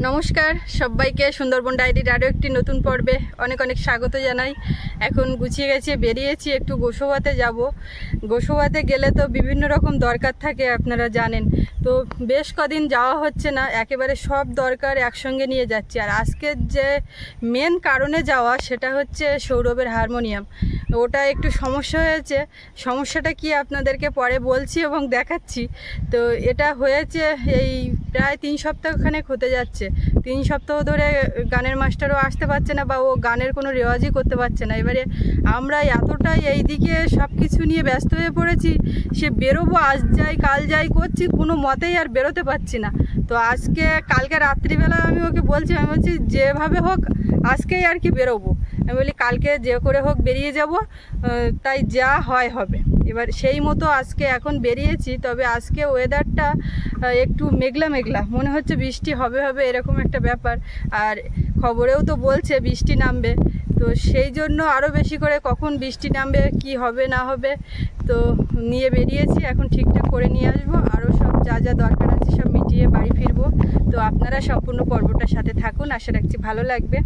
নমস্কার সবাইকে সুন্দরবন ডায়েরির আরও একটি নতুন পর্বে অনেক অনেক স্বাগত জানাই। এখন গুছিয়ে গেছি, বেরিয়েছি, একটু গোসবাতে যাব। গোসবাতে গেলে তো বিভিন্ন রকম দরকার থাকে, আপনারা জানেন। তো বেশ কদিন যাওয়া হচ্ছে না, একেবারে সব দরকার একসঙ্গে নিয়ে যাচ্ছি। আর আজকের যে মেন কারণে যাওয়া সেটা হচ্ছে সৌরভের হারমোনিয়াম। ওটা একটু সমস্যা হয়েছে। সমস্যাটা কি আপনাদেরকে পরে বলছি এবং দেখাচ্ছি। তো এটা হয়েছে এই প্রায় 3 সপ্তাহখানেক হতে যাচ্ছে। 3 সপ্তাহ ধরে গানের মাস্টারও আসতে পারছে না, বা ও গানের কোনো রেওয়াজই করতে পারছে না। এবারে আমরা এতটাই এই দিকে সব কিছু নিয়ে ব্যস্ত হয়ে পড়েছি, সে বেরোবো আজ যাই কাল যাই করছি, কোনো মতেই আর বেরোতে পারছি না। তো কালকে রাত্রিবেলা আমি ওকে বলছি, আমি বলছি যেভাবে হোক আজকেই আর কি বেরোবো। আমি বলি কালকে যে করে হোক বেরিয়ে যাব, তাই যা হয় হবে। এবার সেই মতো আজকে এখন বেরিয়েছি। তবে আজকে ওয়েদারটা একটু মেঘলা মেঘলা, মনে হচ্ছে বৃষ্টি হবে এরকম একটা ব্যাপার। আর খবরেও তো বলছে বৃষ্টি নামবে। তো সেই জন্য আরও বেশি করে কখন বৃষ্টি নামবে, কি হবে না হবে, তো নিয়ে বেরিয়েছি। এখন ঠিকঠাক করে নিয়ে আসবো, আরও সব যা যা দরকার আছে সব মিটিয়ে বাড়ি ফিরবো। তো আপনারা সম্পূর্ণ পর্বটার সাথে থাকুন, আশা রাখছি ভালো লাগবে।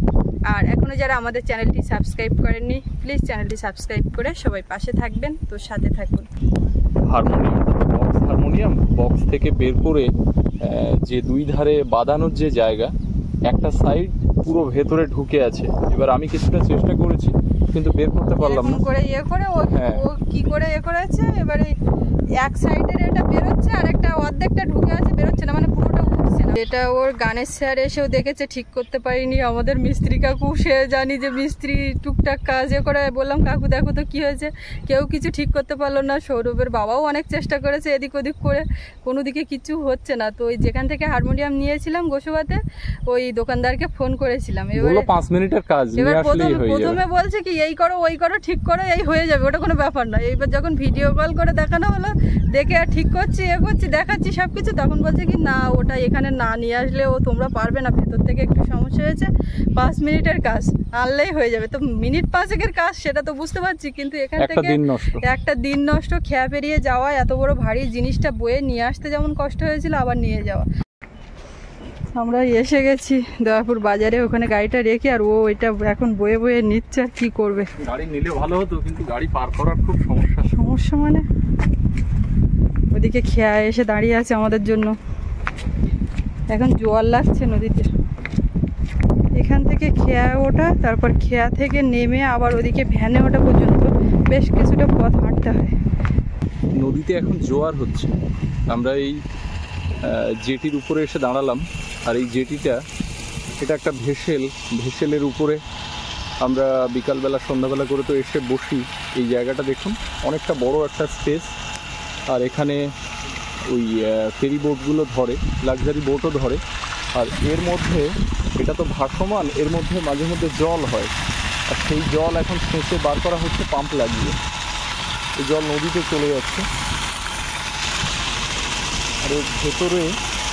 আর এখনও যারা আমাদের চ্যানেলটি সাবস্ক্রাইব করেননি, প্লিজ চ্যানেলটি সাবস্ক্রাইব করে সবাই পাশে থাকবেন। তো সাথে থাকুন। হারমোনিয়াম বক্স থেকে বের করে যে দুই ধারে বাঁধানোর যে জায়গা, একটা সাইড পুরো ভেতরে ঢুকে আছে। এবার আমি কিছুটা চেষ্টা করেছি কিন্তু বের করতে পারলাম না। করে ও কি করে করেছে, এবারে এক সাইডের এটা বেরোচ্ছে আর একটা অর্ধেকটা ঢুকে আছে, বেরোচ্ছে না, মানে পুরোটা উঠছে না। এটা ওর গানের স্যার এসেও দেখেছে, ঠিক করতে পারিনি। আমাদের মিস্ত্রি কাকু, সে জানি যে মিস্ত্রি টুকটাক কাজে করে, বললাম কাকু দেখো তো কি হয়েছে, কেউ কিছু ঠিক করতে পারলো না। সৌরভের বাবাও অনেক চেষ্টা করেছে এদিক ওদিক করে, কোনো দিকে কিছু হচ্ছে না। তো ওই যেখান থেকে হারমোনিয়াম নিয়েছিলাম গোসবাতে, ওই দোকানদারকে ফোন করেছিলাম। এবার 5 মিনিটের কাজ, এবার প্রথমে বলছে কি এই করো ওই করো, ঠিক করো, এই হয়ে যাবে, ওটা কোনো ব্যাপার না। এইবার যখন ভিডিও কল করে দেখানো হলো, দেখে আর ঠিক করছি করছি দেখাচ্ছি সব কিছু, তখন বলছে কি না ওটা এখানে না নিয়ে আসলে ও তোমরা পারবে না, ভেতর থেকে একটু সমস্যা হয়েছে, 5 মিনিটের কাজ আনলেই হয়ে যাবে। তো মিনিট 5-এর কাজ সেটা তো বুঝতে পারছি, কিন্তু এখান থেকে একটা দিন নষ্ট, খেয়া পেরিয়ে যাওয়া, এত বড় ভারী জিনিসটা বয়ে নিয়ে আসতে যেমন কষ্ট হয়েছিল, আবার নিয়ে যাওয়া। আমরা এসে গেছি দয়াপুর বাজারে, ওখানে গাড়িটা রেখে, আর ও এটা এখন বয়ে বয়ে নিচ্ছে। আর কি করবে, গাড়ি নিলে ভালো হতো, কিন্তু গাড়ি পার করার খুব সমস্যা। মানে ওদিকে খেয়া এসে দাঁড়িয়ে আছে আমাদের জন্য। এখন জোয়ার লাগছে নদীতে, এখান থেকে খেয়া ওঠা, তারপর খেয়া থেকে নেমে আবার ওদিকে ভ্যানে ওঠা পর্যন্ত বেশ কিছুটা পথ হাঁটতে হয়। নদীতে এখন জোয়ার হচ্ছে। আমরা এই জেটির উপরে এসে দাঁড়ালাম। আর এই জেটিটা, এটা একটা ভেসেলের উপরে আমরা বিকালবেলা সন্ধ্যাবেলা করে তো এসে বসি। এই জায়গাটা দেখুন, অনেকটা বড় একটা স্পেস। আর এখানে ওই ফেরি বোটগুলো ধরে, লাক্সারি বোটও ধরে। আর এর মধ্যে, এটা তো ভাসমান, এর মধ্যে মাঝে মধ্যে জল হয়। আর সেই জল এখন সেঁচে বার করা হচ্ছে পাম্প লাগিয়ে। এই জল নদীতে চলে যাচ্ছে। আর এর ভেতরে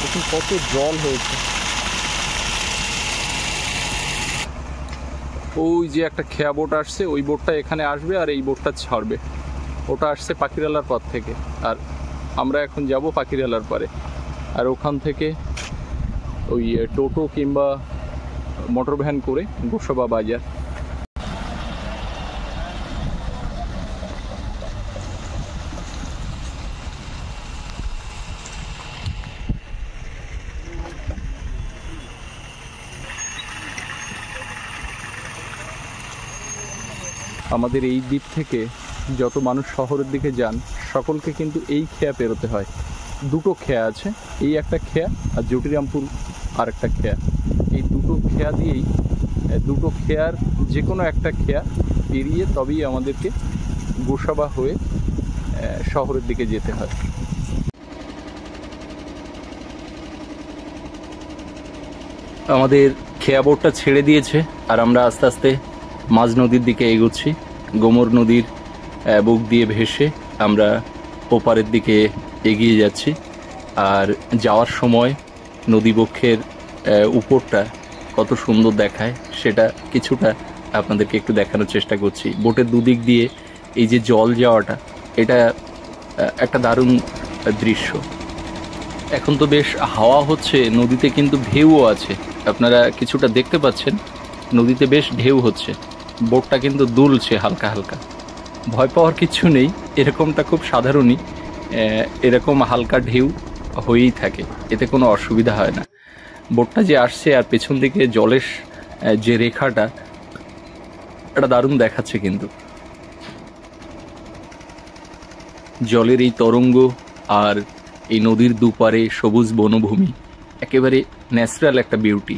দেখুন কত জল হয়েছে। ওই যে একটা খেয়া বোট আসছে, ওই বোটটা এখানে আসবে আর এই বোটটা ছাড়বে। ওটা আসছে পাখিরালার পথ থেকে, আর আমরা এখন যাব পাখিরালার পারে। আর ওখান থেকে ওই টোটো কিংবা মোটর ভ্যান করে গোসবা বাজার। আমাদের এই দ্বীপ থেকে যত মানুষ শহরের দিকে যান, সকলকে কিন্তু এই খেয়া পেরোতে হয়। দুটো খেয়া আছে, এই একটা খেয়া আর জটিরামপুর আর একটা খেয়া। এই দুটো খেয়া দিয়েই, দুটো খেয়ার যে কোনো একটা খেয়া পেরিয়ে তবেই আমাদেরকে গোসাবা হয়ে শহরের দিকে যেতে হয়। আমাদের খেয়া বোটটা ছেড়ে দিয়েছে, আর আমরা আস্তে আস্তে মাঝ নদীর দিকে এগোচ্ছি। গোমর নদীর বুক দিয়ে ভেসে আমরা ওপারের দিকে এগিয়ে যাচ্ছি। আর যাওয়ার সময় নদীবক্ষের উপরটা কত সুন্দর দেখায়, সেটা কিছুটা আপনাদেরকে একটু দেখানোর চেষ্টা করছি। বোটের দুদিক দিয়ে এই যে জল যাওয়াটা, এটা একটা দারুণ দৃশ্য। এখন তো বেশ হাওয়া হচ্ছে, নদীতে কিন্তু ঢেউও আছে, আপনারা কিছুটা দেখতে পাচ্ছেন, নদীতে বেশ ঢেউ হচ্ছে, বোটটা কিন্তু দুলছে হালকা হালকা। ভয় পাওয়ার কিছু নেই, এরকমটা খুব সাধারণই, এরকম হালকা ঢেউ হয়েই থাকে, এতে কোনো অসুবিধা হয় না। বোটটা যে আসছে আর পেছন দিকে জলের যে রেখাটা, এটা দারুণ দেখাচ্ছে কিন্তু। জলের এই তরঙ্গ আর এই নদীর দুপারে সবুজ বনভূমি, একেবারে ন্যাচারাল একটা বিউটি।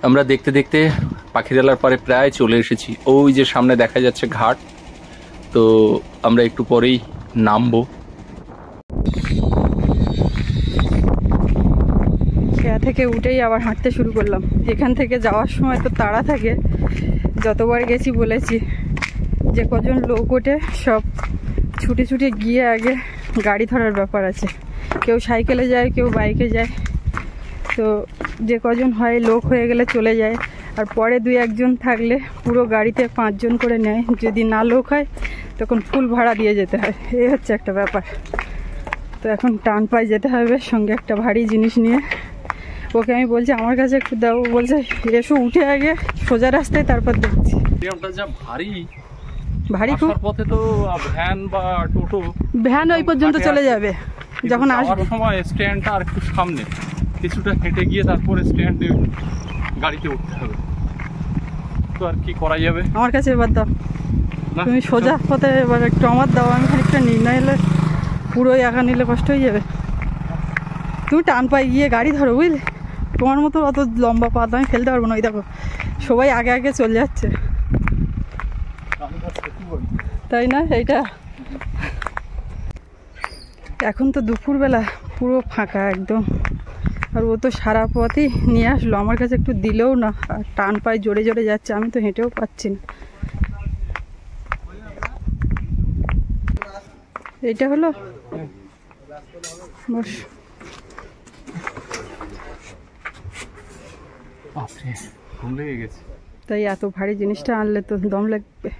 আমরা দেখতে দেখতে পাখিরালার পারে প্রায় চলে এসেছি। ওই যে সামনে দেখা যাচ্ছে ঘাট, তো আমরা একটু পরেই নামবো। খেয়া থেকে উঠেই আবার হাঁটতে শুরু করলাম। এখান থেকে যাওয়ার সময় তো তাড়া থাকে, যতবার গেছি বলেছি যে কজন লোক ওঠে সব ছুটে ছুটে গিয়ে আগে গাড়ি ধরার ব্যাপার আছে, কেউ সাইকেলে যায় কেউ বাইকে যায়, তো যে কজন হয় লোক হয়ে গেলে চলে যায়, আর পরে 2-1 জন থাকলে পুরো গাড়িতে 5 জন করে নেয়, যদি না লোক হয় তখন ফুল ভাড়া দিয়ে যেতে হয়, এই হচ্ছে একটা ব্যাপার। তো এখন টান পায়ে যেতে হবে সঙ্গে একটা ভারী জিনিস নিয়ে। ওকে আমি বলছি আমার কাছে একটু দাও, বলছে এসো উঠে আগে সোজা রাস্তায় তারপর দেখছি। যা ভারী ভারী খুব, পথে তো ভ্যান বা টোটো, ভ্যান ওই পর্যন্ত চলে যাবে যখন আসবো। সময় স্ট্যান্ডটা আর একটু সামনে, কিছুটা হেঁটে গিয়ে তারপরে স্ট্যান্ডে গাড়িতে উঠতে হবে, তো আর কি করা যাবে। আমার কাছে এবার দাও, তুমি সোজা পথে এবার একটু আমার দাও, আমি খানিকটা নির্ণয় এলে পুরোই একা নিলে কষ্ট হয়ে যাবে। তুমি টান পায়ে গিয়ে গাড়ি ধরো বুঝলে, তোমার মতো অত লম্বা পা আমি ফেলতে পারবো না। ওই দেখো সবাই আগে আগে চলে যাচ্ছে, তাই না? এইটা এখন তো দুপুরবেলা পুরো ফাঁকা একদম, আর ও তো সারা পথই নিয়ে আসলো, আমার কাছে একটু দিলেও না, আর টান পায়ে জোরে জোরে যাচ্ছে, আমি তো হেঁটেও পাচ্ছি না। এইটা হলো বস, তাই এত ভারী জিনিসটা আনলে তো দম লাগবে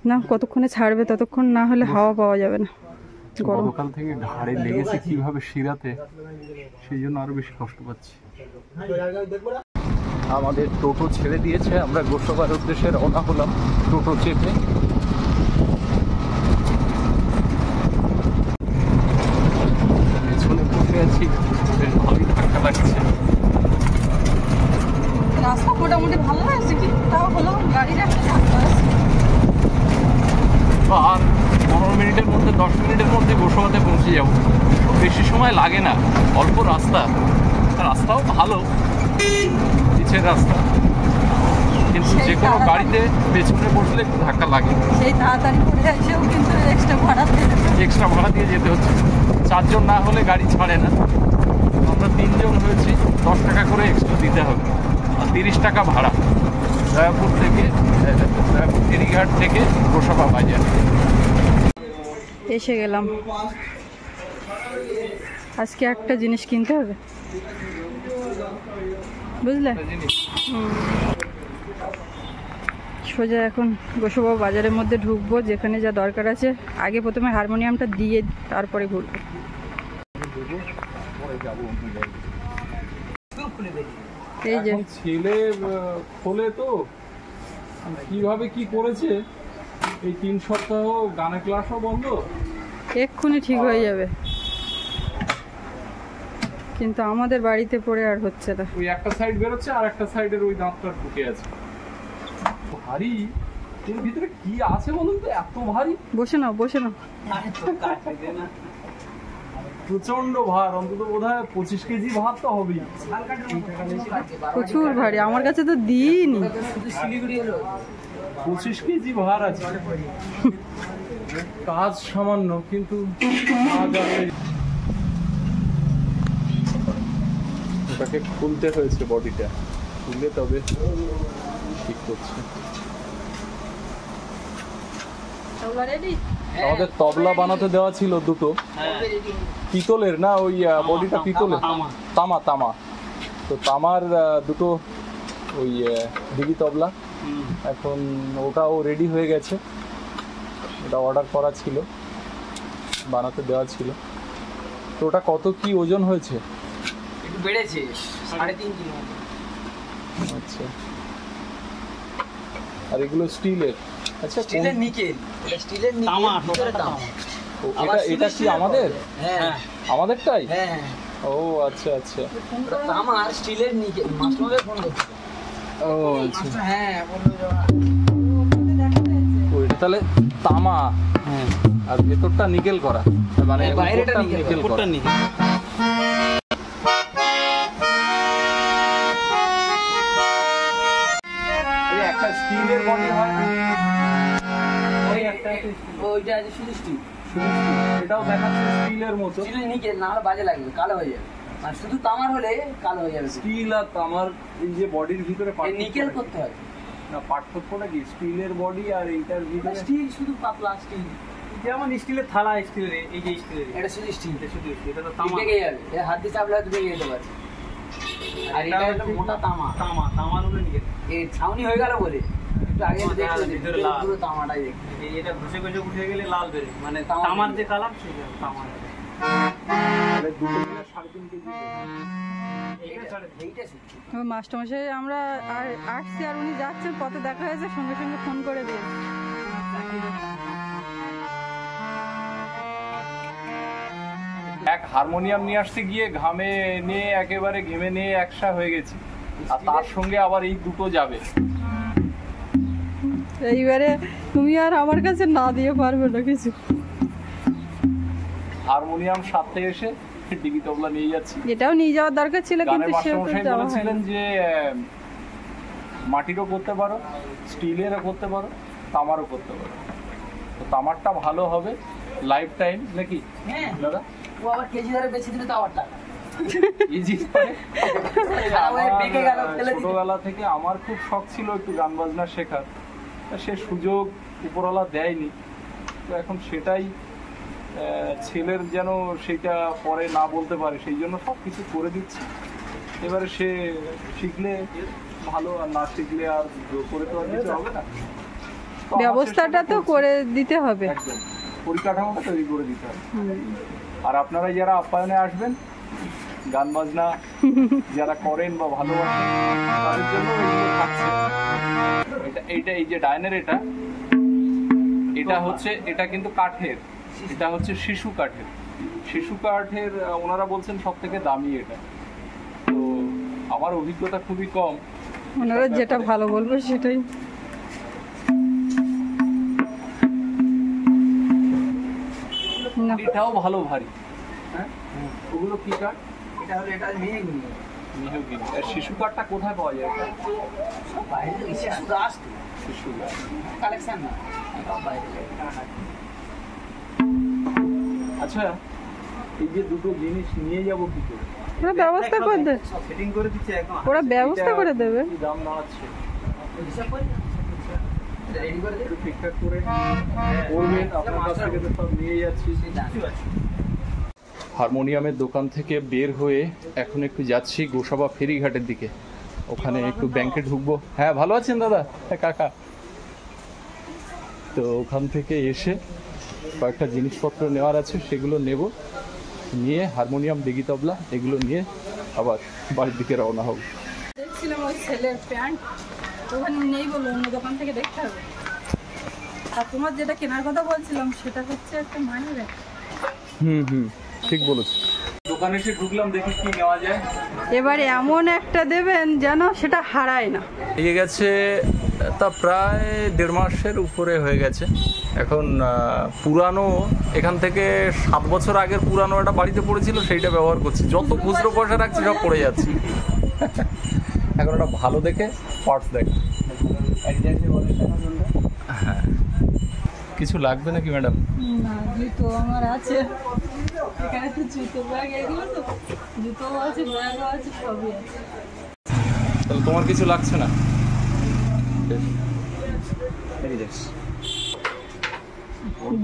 না, কতক্ষণে ছাড়বে ততক্ষণ না হলে হাওয়া পাওয়া যাবে না। গতকাল থেকে ঘাড়ে লেগেছে কিভাবে শিরাতে, সেই জন্য আরো বেশি কষ্ট পাচ্ছি। আমাদের টোটো ছেড়ে দিয়েছে, আমরা গোসাবার উদ্দেশ্যে রওনা হলাম টোটো চেপে। পেছনে বসে আছি, বেশ ভালোই ধাক্কা লাগছে। রাস্তা মোটামুটি ভালো আছে, কিন্তু তাও হলো গাড়ির একটা ধাক্কা আছে। আর 15 মিনিটের মধ্যে 10 মিনিটের মধ্যে গোসাবাতে পৌঁছে যাবো, বেশি সময় লাগে না, অল্প রাস্তা, রাস্তাও ভালো পিছের রাস্তা, কিন্তু যে কোনো গাড়িতে পেছনে বসলে একটু ধাক্কা লাগে, সেই তাড়াতাড়ি করে এসেও কিন্তু এক্সট্রা ভাড়া দিয়ে যেতে হচ্ছে। 4 জন না হলে গাড়ি ছাড়ে না, আমরা 3 জন হয়েছি, 10 টাকা করে এক্সট্রা দিতে হবে, আর 30 টাকা ভাড়া দয়াপুর থেকে, ফেরিঘাট থেকে গোসাবা বাজার। এসে গেলাম, আজকে একটা জিনিস কিনতে হবে বুঝলে। সোজা এখন গোসাবা বাজারের মধ্যে ঢুকবো, যেখানে যা দরকার আছে। আগে প্রথমে হারমোনিয়ামটা দিয়ে তারপরে ঘুরবো। এই যে ছেলে খোলে তো কিভাবে কি করেছে, এই 3 সপ্তাহ গানের ক্লাসও বন্ধ, এক্ষুনি ঠিক হয়ে যাবে, কিন্তু আমাদের বাড়িতে পড়ে আর হচ্ছে না। ওই একটা সাইড বেরোচ্ছে আর একটা সাইডের ওই দাঁতটা ঢুকে আছে, ভারী। এর ভিতরে কি আছে বলুন তো, এত ভারী। বসে নাও বসে নাও, প্রচন্ড ভার, অন্তত বোধহয় 25 কেজি ভার তো হবেই, প্রচুর ভারী। আমার কাছে তো দিইনি, 25 কেজি ভার আছে। কাজ সামান্য, কিন্তু ওটাকে খুলতে হয়েছে, বডিটা খুললে তবে ঠিক করছে। আমাদের তবলা বানাতে দেওয়া ছিল দুটো, পিতলের না, ওই বডিটা পিতলের, তামা তামা, তো তামার দুটো ওই দিঘি তবলা, এখন ওটাও রেডি হয়ে গেছে, ওটা অর্ডার করা ছিল, বানাতে দেওয়া ছিল। তো ওটা কত কি ওজন হয়েছে? একটু বেড়েছে, 3.5 কিলো। আচ্ছা, আর এগুলো স্টিলের? আচ্ছা, স্টিলের নিকেল, এটা স্টিলের নিকেল, তামা, ভিতরে তামা। এটা কি আমাদের? হ্যাঁ আমাদেরটাই? হ্যাঁ, ও আচ্ছা আচ্ছা, এটা তামা আর স্টিলের নিকেল। মাস্টারকে ফোন করছে। ও আচ্ছা, হ্যাঁ বললো। ও এটা তাহলে তামা, হ্যাঁ, আর ভেতরটা নিকেল করা, মানে বাইরেটা উপরটা নিকেল নিকেল করা। উপরটা নিকেল। এই একটা স্টিলের বডি হয়, ওইটা আছে শুধু স্টিল। এটাও দেখাচ্ছে স্টিলের মতো। স্টিলের নিকেল না হলে বাজে লাগবে, কালো হয়ে যাবে। আর শুধু তামার হলে কালো হয়ে যাবে। স্টিল আর তামার এই যে বডির ভিতরে নিকেল করতে হয় না, পার্থক্যটা কি স্টিলের বডি আর এইটার ভিতরে? স্টিল শুধু পাতলা স্টিল। যেমন স্টিলের থালা, স্টিলের এই যে স্টিলের, এটা শুধু স্টিল। শুধু এটা তো তামা। ভেঙে যাবে, এটা হাত দিয়ে চাপলে হয়তো ভেঙে যেতে পারে। আর এটা একটা মোটা তামা। তামা, তামার উপরে নিকেল। এই ছাউনি হয়ে গেল বলে একটু আগে দেখতে ভিতরে লাল। পুরো তামাটাই দেখতে। এটা ঘষে ঘষে উঠে গেলে লাল বেরে, মানে তামা তামার যে কালার সেটা তামা। তাহলে দুটো মিলে 3.5 কেজি। এইটা শুধু মাস্টারমশাই আমরা আর আসছি, আর উনি যাচ্ছেন, পথে দেখা হয়েছে, সঙ্গে সঙ্গে ফোন করে দিয়ে। এক হারমোনিয়াম নিয়ে আসতে গিয়ে ঘামে নিয়ে একেবারে ঘেমে নিয়ে একসা হয়ে গেছি, আর তার সঙ্গে আবার এই দুটো যাবে। এইবারে তুমি আর আমার কাছে না দিয়ে পারবে না কিছু। হারমোনিয়াম সাথে এসে ডিগি তবলা নিয়ে যাচ্ছি। এটাও নিয়ে যাওয়ার দরকার ছিল, গানের কিন্তু সেও তো মাস্টারমশাই যাওয়া বলেছিলেন হয়নি। যে মাটিরও করতে পারো, স্টিলেরও করতে পারো, তামারও করতে পারো। তো তামারটা ভালো হবে লাইফ টাইম নাকি হ্যাঁ। দাদা? ও আবার কেজি ধরে বেশি দিলে তো আবার টাকা। ইজি। ছোটবেলা থেকে আমার খুব শখ ছিল একটু গান বাজনা শেখার, সে সুযোগ উপরওয়ালা দেয়নি। তো এখন সেটাই ছেলের যেন সেটা পরে না বলতে পারে, সেই জন্য সব কিছু করে দিচ্ছি। এবারে সে শিখলে ভালো, আর না শিখলে আর করে তো আর কিছু হবে না। তো আমার ব্যবস্থাটা চেষ্টাটা তো করছি। করে দিতে হবে। একদম পরিকাঠামোটা তৈরি করে দিতে হবে। আর আপনারা যারা আপ্যায়নে আসবেন, গান বাজনা যারা করেন বা ভালোবাসেন, তাদের জন্য এগুলো থাকছে। এইটা এই যে ডাইনের, এটা হচ্ছে, এটা কিন্তু কাঠের, এটা হচ্ছে শিশু কাঠের। শিশু কাঠের ওনারা বলছেন সব থেকে দামি এটা। তো আমার অভিজ্ঞতা খুবই কম, ওনারা যেটা ভালো বলবে সেটাই। না, এটাও ভালো ভারী। হ্যাঁ, ওগুলো কি কাঠ? এটা হলো এটা মেহগনি। মেহগনি। আর শিশু কাঠটা কোথায় পাওয়া যায়? সব বাইরে থেকে শিশু গাছ তো, শিশু কাঠ। কালেকশন না, সব বাইরে থেকে। আচ্ছা, এই যে দুটো জিনিস নিয়ে যাব কি করে? ওরা ব্যবস্থা করে দেবে, সেটিং করে দিচ্ছে একদম। ওরা ব্যবস্থা করে দেবে। কি দাম দাঁড়াচ্ছে হিসাব করে রেডি করে দে। একটু ঠিকঠাক করে বলবেন, আপনার কাছ থেকে তো সব নিয়ে যাচ্ছি। হারমোনিয়ামের দোকান থেকে বের হয়ে এখন একটু যাচ্ছি গোসাবা ফেরিঘাটের দিকে, ওখানে একটু ব্যাংকে ঢুকবো। হ্যাঁ, ভালো আছেন দাদা? হ্যাঁ কাকা। তো ওখান থেকে এসে কয়েকটা জিনিসপত্র নেওয়ার আছে, সেগুলো নেব, নিয়ে হারমোনিয়াম, ডিগি তবলা এগুলো নিয়ে আবার বাড়ির দিকে রওনা হব। দেখছিলাম ওই ছেলের প্যান্ট, ওখানে নেই বলো, অন্য দোকান থেকে দেখতে হবে। আর তোমার যেটা কেনার কথা বলছিলাম সেটা হচ্ছে একটা মানি ব্যাগ। হুম, ঠিক বলেছি। দোকানে এসে ঢুকলাম, দেখি কি নেওয়া যায়। এবারে এমন একটা দেবেন যেন সেটা হারায় না। এগিয়ে গেছে তা প্রায় 1.5 মাসের উপরে হয়ে গেছে। এখন পুরানো, এখান থেকে 7 বছর আগের পুরানো একটা বাড়িতে পড়েছিল, সেইটা ব্যবহার করছি। যত খুচরো পয়সা রাখছি সব পড়ে যাচ্ছে। এখন একটা ভালো দেখে পার্টস দেখ। হ্যাঁ, কিছু লাগবে নাকি ম্যাডাম? না, জুতো আমার আছে, এখানে তো জুতো ব্যাগ, এগুলো তো জুতোও আছে, ব্যাগও আছে, সবই আছে। তাহলে তোমার কিছু লাগছে না?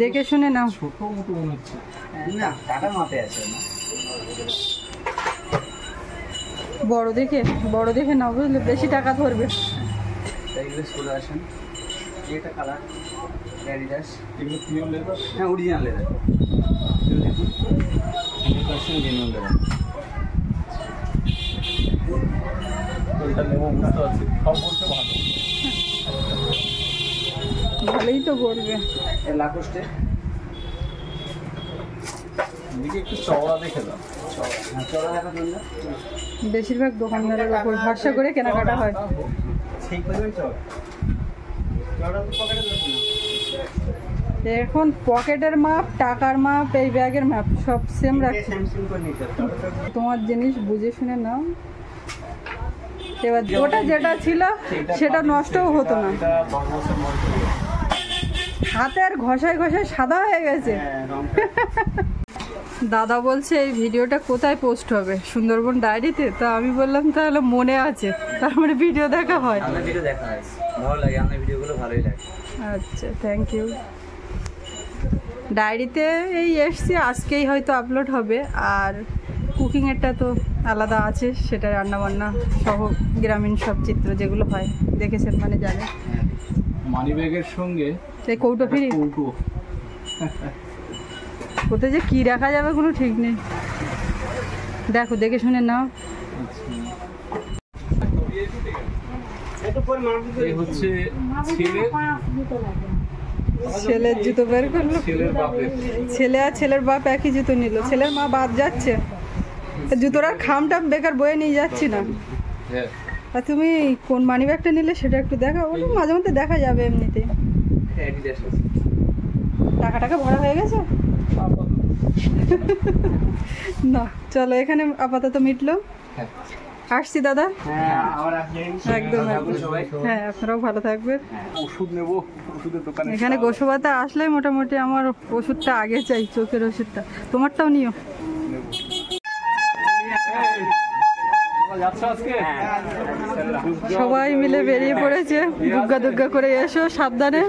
দেখে শুনে নাও। ছোট মতো মনে হচ্ছে। না, টাকার মাপে আছে না। বড় দেখে নাও, বুঝলে, বেশি টাকা ধরবে। এইগুলো চলে আসেন। এটা কালার, অ্যাডিডাস। এগুলো পিওর লেদার? হ্যাঁ, অরিজিনাল লেদার। এটা নেবো বুঝতে পারছি, সব বলতে ভালো। ভালোই তো করবে। লাকোস্টে এদিকে একটু চওড়া দেখে দাও। চড়া দেখা জন্য বেশিরভাগ দোকানদারের উপর ভরসা করে কেনাকাটা হয়। সেই পরিমাণ চড়া চড়া তো পকেটে ধরছে না। এখন পকেটের মাপ, টাকার মাপ, এই ব্যাগের মাপ সব সেম রাখছে। স্যামসুং করে নিতে তোমার জিনিস বুঝে শুনে নাও। এবার ওটা যেটা ছিল সেটা নষ্টও হতো না। এটা 10 বছর বয়স হয়ে গেছে। হাতের ঘষায় ঘষায় সাদা হয়ে গেছে। হ্যাঁ রংটা দাদা বলছে এই ভিডিওটা কোথায় পোস্ট হবে, সুন্দরবন ডায়েরিতে। তো আমি বললাম তাহলে মনে আছে, তার মানে ভিডিও দেখা হয়। আমাদের ভিডিও দেখা হয়, ভালো লাগে, আমাদের ভিডিওগুলো ভালোই লাগে। আচ্ছা, থ্যাংক ইউ। ডায়েরিতে এই এসছি, আজকেই হয়তো আপলোড হবে। আর কুকিংয়েরটা তো আলাদা আছে, সেটা রান্নাবান্না সহ গ্রামীণ সব চিত্র যেগুলো হয় দেখেছেন মানে জানেন। মানি ব্যাগের সঙ্গে এই কৌটো ফ্রি, কৌটো, ওতে যে কী রাখা যাবে কোনো ঠিক নেই। দেখো, দেখে শুনে নাও। একটু পরে মারতে এই হচ্ছে ছেলের জুতো বের করলো। ছেলের বাপের। ছেলে আর ছেলের বাপ একই জুতো নিল, ছেলের মা বাদ যাচ্ছে। জুতোর আর খামটা বেকার বয়ে নিয়ে যাচ্ছি না। হ্যাঁ, আর তুমি কোন মানি ব্যাগটা নিলে সেটা একটু দেখাও। ওটা মাঝে মধ্যে দেখা যাবে এমনিতেই। টাকা ভরা হয়ে গেছে না? চলো, এখানে আপাতত মিটলো। হ্যাঁ। আসছি দাদা। হ্যাঁ আবার আসবেন। একদম একদম। হ্যাঁ, আপনারাও ভালো থাকবেন। ওষুধ নেবো, ওষুধের দোকানে। এখানে গোসবাতা আসলে মোটামুটি আমার ওষুধটা আগে চাই, চোখের ওষুধটা। তোমারটাও নিও। যাচ্ছ আজকে? সবাই মিলে বেরিয়ে পড়েছে। দুগ্গা দুগ্গা করে এসো, সাবধানে।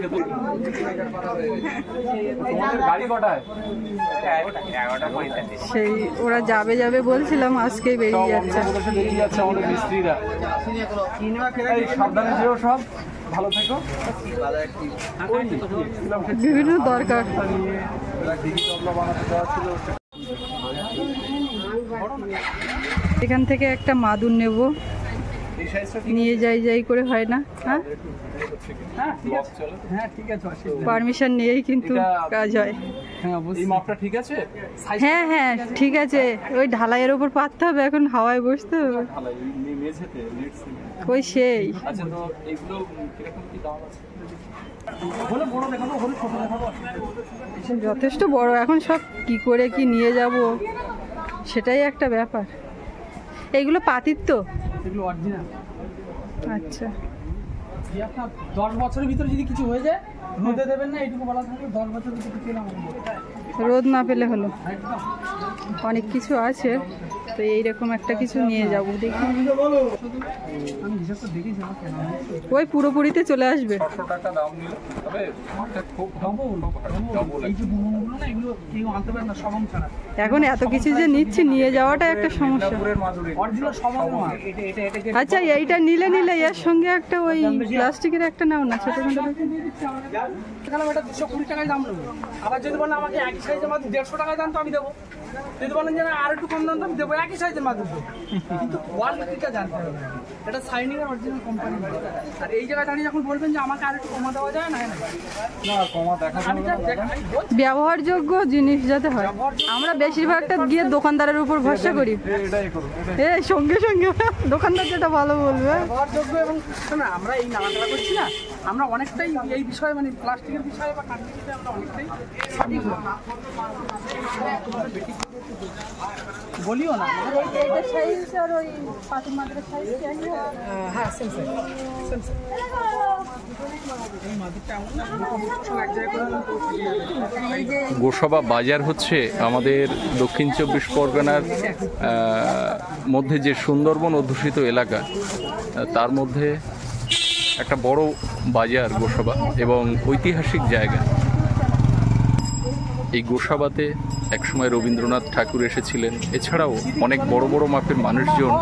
তোমাদের গাড়ি কটায়? সেই ওরা যাবে যাবে বলছিলাম, আজকেই বেরিয়ে যাচ্ছে। বেরিয়ে যাচ্ছে আমাদের মিস্ত্রিরা। এই সাবধানে যেও, সব ভালো থেকো। বিভিন্ন দরকার। এখান থেকে একটা মাদুর নেব, নিয়ে যাই করে হয় না। হ্যাঁ, হ্যাঁ ঠিক আছে, পারমিশন নিয়েই কিন্তু কাজ হয়। এই মাপটা ঠিক আছে? হ্যাঁ হ্যাঁ ঠিক আছে। ওই ঢালাইয়ের ওপর পাততে হবে, এখন হাওয়ায় বসতে হবে। ওই সেই আচ্ছা, তো এগুলো কিরকম কি দাম আছে? যথেষ্ট বড়। এখন সব কি করে কি নিয়ে যাব সেটাই একটা ব্যাপার। এইগুলো পাতির তো? এগুলো অরিজিনাল। আচ্ছা, 10 বছরের ভিতরে যদি কিছু হয়ে যায় রোদে দেবেন না, এইটুকু বলা থাকবে 10 বছরের ভিতরে কিছু না। রোদ না পেলে হলো। অনেক কিছু আছে, তো এইরকম একটা কিছু নিয়ে যাব। দেখি, আমি হিসাব তো দেখেছিলাম কেন ওই পুরোপুরিতে চলে আসবে। 600 টাকা দাম নিল, তবে মাপটা খুব এই যে বুমগুলো না, এগুলো কেউ আনতে পারে না সবং ছাড়া। এখন এত কিছু যে নিচ্ছি, নিয়ে যাওয়াটা একটা সমস্যা। অরিজিনাল সবং না, এটা এটা এটা আচ্ছা, এইটা নিলে এর সঙ্গে একটা ওই প্লাস্টিকের একটা নাও না, ছোট এখানে এটা 220 টাকায় দাম নেবো। আবার যদি বলেন আমাকে একই সাইজের মাত্র 150 টাকায় দাম, তো আমি দেবো। যদি বলেন যে আর একটু কম দাম, তো আমি দেবো। একই সাইজের মাত্র দেবো, কিন্তু কোয়ালিটিটা জানতে হবে। এটা সাইনিং এর অরিজিনাল কোম্পানি। আর এই জায়গায় দাঁড়িয়ে যখন বলবেন যে আমাকে আর একটু কমা দেওয়া যায় না, না কমা দেখা আমি যা ব্যবহারযোগ্য জিনিস যাতে হয়। আমরা বেশিরভাগটা গিয়ে দোকানদারের উপর ভরসা করি। এটাই করুন। এই সঙ্গে সঙ্গে দোকানদার যেটা ভালো বলবে। ব্যবহারযোগ্য এবং না, আমরা এই নাড়াটাড়া করছি না, আমরা অনেকটাই এই বিষয়ে মানে প্লাস্টিকের বিষয়ে বা কাঠের বিষয়ে আমরা অনেকটাই সঠিক হই। বলিও না, হ্যাঁ সেম সেম সেম সেম। এই মাদুরটা এমন না, সব এক জায়গায় করে গোসাবা বাজার হচ্ছে আমাদের দক্ষিণ 24 পরগনার মধ্যে যে সুন্দরবন অধ্যুষিত এলাকা, তার মধ্যে একটা বড় বাজার গোসাবা এবং ঐতিহাসিক জায়গা। এই গোসাবাতে একসময় রবীন্দ্রনাথ ঠাকুর এসেছিলেন। এছাড়াও অনেক বড় বড় মাপের মানুষজন,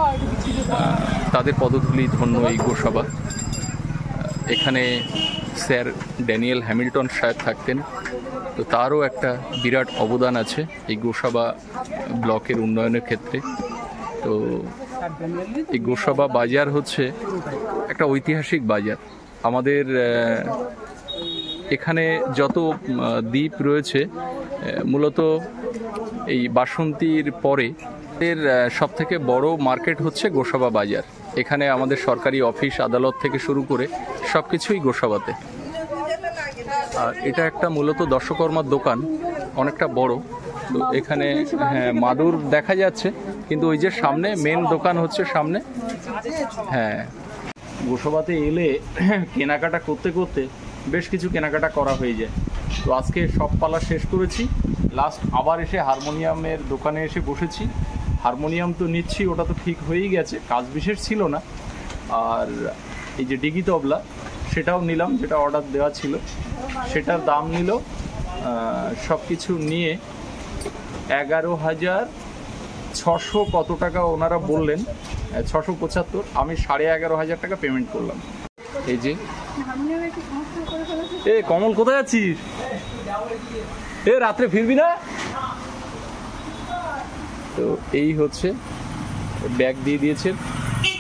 তাদের পদধূলি ধন্য এই গোসাবা। এখানে স্যার ড্যানিয়েল হ্যামিল্টন সাহেব থাকতেন, তো তারও একটা বিরাট অবদান আছে এই গোসাবা ব্লকের উন্নয়নের ক্ষেত্রে। তো এই গোসাবা বাজার হচ্ছে একটা ঐতিহাসিক বাজার। আমাদের এখানে যত দ্বীপ রয়েছে মূলত এই বাসন্তীর পরে এর সবথেকে বড় মার্কেট হচ্ছে গোসাবা বাজার। এখানে আমাদের সরকারি অফিস আদালত থেকে শুরু করে সব কিছুই গোসাবাতে। আর এটা একটা মূলত দর্শকর্মার দোকান, অনেকটা বড়। তো এখানে হ্যাঁ মাদুর দেখা যাচ্ছে, কিন্তু ওই যে সামনে মেন দোকান হচ্ছে সামনে। হ্যাঁ, গোসাবাতে এলে কেনাকাটা করতে করতে বেশ কিছু কেনাকাটা করা হয়ে যায়। তো আজকে সব পালা শেষ করেছি, লাস্ট আবার এসে হারমোনিয়ামের দোকানে এসে বসেছি। হারমোনিয়াম তো নিচ্ছি, ওটা তো ঠিক হয়েই গেছে, কাজ বিশেষ ছিল না। আর এই যে ডিগি তবলা সেটাও নিলাম, যেটা অর্ডার দেওয়া ছিল, সেটার দাম নিল সব কিছু নিয়ে 11,600 কত টাকা ওনারা বললেন, 675। আমি 11,500 টাকা পেমেন্ট করলাম। এই যে এ কমল কোথায় আছিস? এ রাত্রে ফিরবি না? তো এই হচ্ছে ব্যাগ দিয়ে দিয়েছে,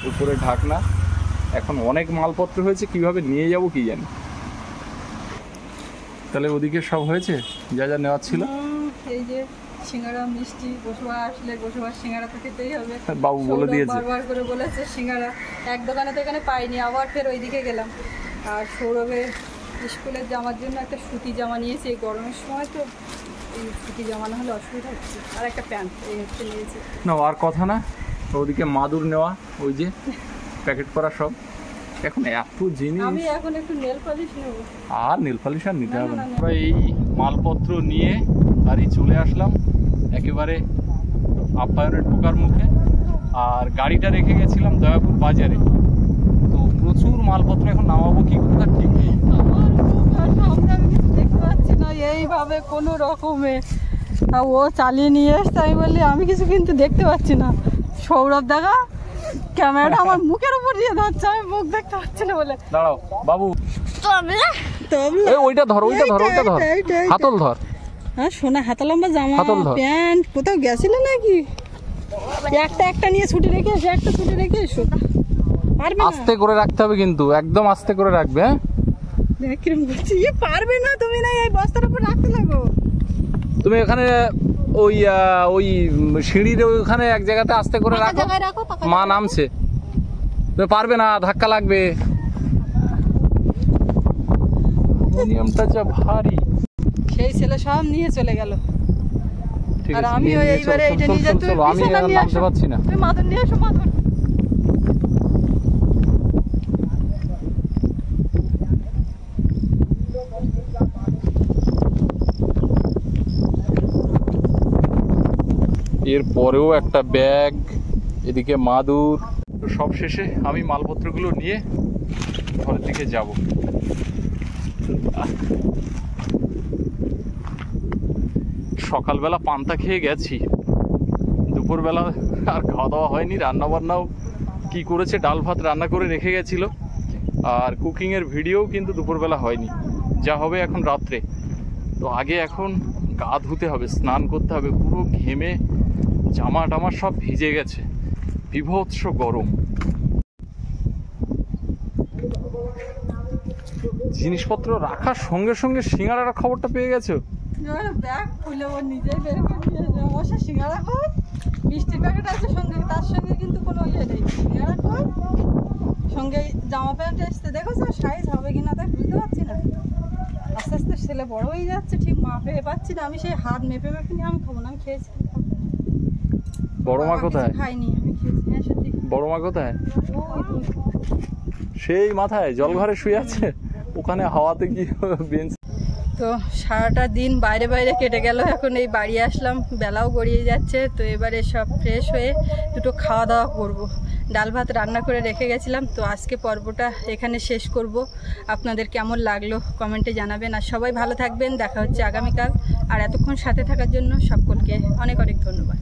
উপরে ঢাকনা। এখন অনেক মালপত্র হয়েছে, কিভাবে নিয়ে যাব কি জানি। তাহলে ওদিকে সব হয়েছে যা যা নেওয়ার ছিল। এই যে সিঙ্গারা মিষ্টি, গোসবা আসলে গোসবার সিঙ্গারা তো খেতেই হবে। বাবু বলে দিয়েছে, বারবার করে বলেছে সিঙ্গারা। এক দোকানে তো এখানে পাইনি, আবার ফের ওইদিকে গেলাম। আর সৌরভের স্কুলের জামার জন্য একটা সুতি জামা নিয়েছি, এই গরমের সময় তো এই সুতি জামা না হলে অসুবিধা হচ্ছে। আর একটা প্যান্ট এই হচ্ছে নিয়েছি। না আর কথা না, ওদিকে মাদুর নেওয়া, ওই যে প্যাকেট করা সব। এখন এত জিনিস, আমি এখন একটু নেল পলিশ নেব। আর নেল পলিশ আর নিতে হবে না। আমরা এই মালপত্র নিয়ে বাড়ি চলে আসলাম একেবারে আপ্যায়নের ঢোকার মুখে। আর গাড়িটা রেখে গেছিলাম দয়াপুর বাজারে। তো প্রচুর মালপত্র, এখন নামাবো কি করে ঠিক নেই। সামনে আমি কিছু দেখতে পাচ্ছি না এইভাবে কোনো রকমে। ও চালিয়ে নিয়ে এসছে, আমি বললি আমি কিছু কিন্তু দেখতে পাচ্ছি না। সৌরভ দেখা ক্যামেরাটা আমার মুখের উপর দিয়ে ধরছে, আমি মুখ দেখতে পাচ্ছি না বলে। দাঁড়াও বাবু, ওইটা ধর, ওইটা ধর, ওইটা ধর, হাতল ধর। হ্যাঁ সোনা, হাতা লম্বা জামা প্যান্ট। কোথাও গেছিলে নাকি? একটা একটা নিয়ে ছুটি রেখে এসো, একটা ছুটি রেখে এসো। পারবে না, আস্তে করে রাখতে হবে কিন্তু, একদম আস্তে করে রাখবে। হ্যাঁ কিরম করছি, পারবে না তুমি, না এই বস্তার উপর রাখতে লাগো। তুমি এখানে ওই ওই সিঁড়ির ওখানে এক জায়গাতে আস্তে করে রাখো, মা নামছে। তুমি পারবে না, ধাক্কা লাগবে। নিয়মটা যা ভারী। সেই ছেলে সব নিয়ে চলে গেল। ঠিক আর আছে, আমি ওই এইবারে এইটা নিয়ে যাচ্ছি, আমি নামতে পারছি না। তুমি মাদুর নিয়ে এসো, মাদুর। এর পরেও একটা ব্যাগ, এদিকে মাদুর। তো সব শেষে আমি মালপত্রগুলো নিয়ে ঘরের দিকে যাব। সকালবেলা পান্তা খেয়ে গেছি, দুপুরবেলা আর খাওয়া দাওয়া হয়নি। রান্নাবান্নাও কি করেছে, ডাল ভাত রান্না করে রেখে গেছিলো। আর কুকিংয়ের ভিডিও কিন্তু দুপুরবেলা হয়নি, যা হবে এখন রাত্রে। তো আগে এখন গা ধুতে হবে, স্নান করতে হবে। পুরো ঘেমে জামা টামা সব ভিজে গেছে, বিভৎস গরম। জিনিসপত্র রাখার সঙ্গে সঙ্গে সিঙ্গারার খবরটা পেয়ে গেছো? ব্যাগ খুলে ও নিজেই বের করে নিয়ে বসে সিঙ্গারা খাও। মিষ্টির প্যাকেট আছে সঙ্গে, তার সঙ্গে কিন্তু কোনো ইয়ে নেই। সিঙ্গারা খাও সঙ্গে, জামা প্যান্ট এসছে, দেখেছো সাইজ হবে কিনা তাই বুঝতে পারছি না। আস্তে আস্তে ছেলে বড় হয়ে যাচ্ছে, ঠিক মাপে পাচ্ছি না। আমি সেই হাত মেপে মেপে নিয়ে আমি খাবো না, আমি খেয়েছি। বড় মা কোথায়? খাইনি, আমি খেয়েছি। হ্যাঁ সত্যি। বড় মা কোথায়? সেই মাথায় জল ঘরে শুয়ে আছে, ওখানে হাওয়াতে কি বেঞ্চ। তো সারাটা দিন বাইরে বাইরে কেটে গেল, এখন এই বাড়ি আসলাম, বেলাও গড়িয়ে যাচ্ছে। তো এবারে সব ফ্রেশ হয়ে দুটো খাওয়া দাওয়া করব। ডাল ভাত রান্না করে রেখে গেছিলাম। তো আজকে পর্বটা এখানে শেষ করব। আপনাদের কেমন লাগলো কমেন্টে জানাবেন। আর সবাই ভালো থাকবেন, দেখা হচ্ছে আগামীকাল। আর এতক্ষণ সাথে থাকার জন্য সকলকে অনেক অনেক ধন্যবাদ।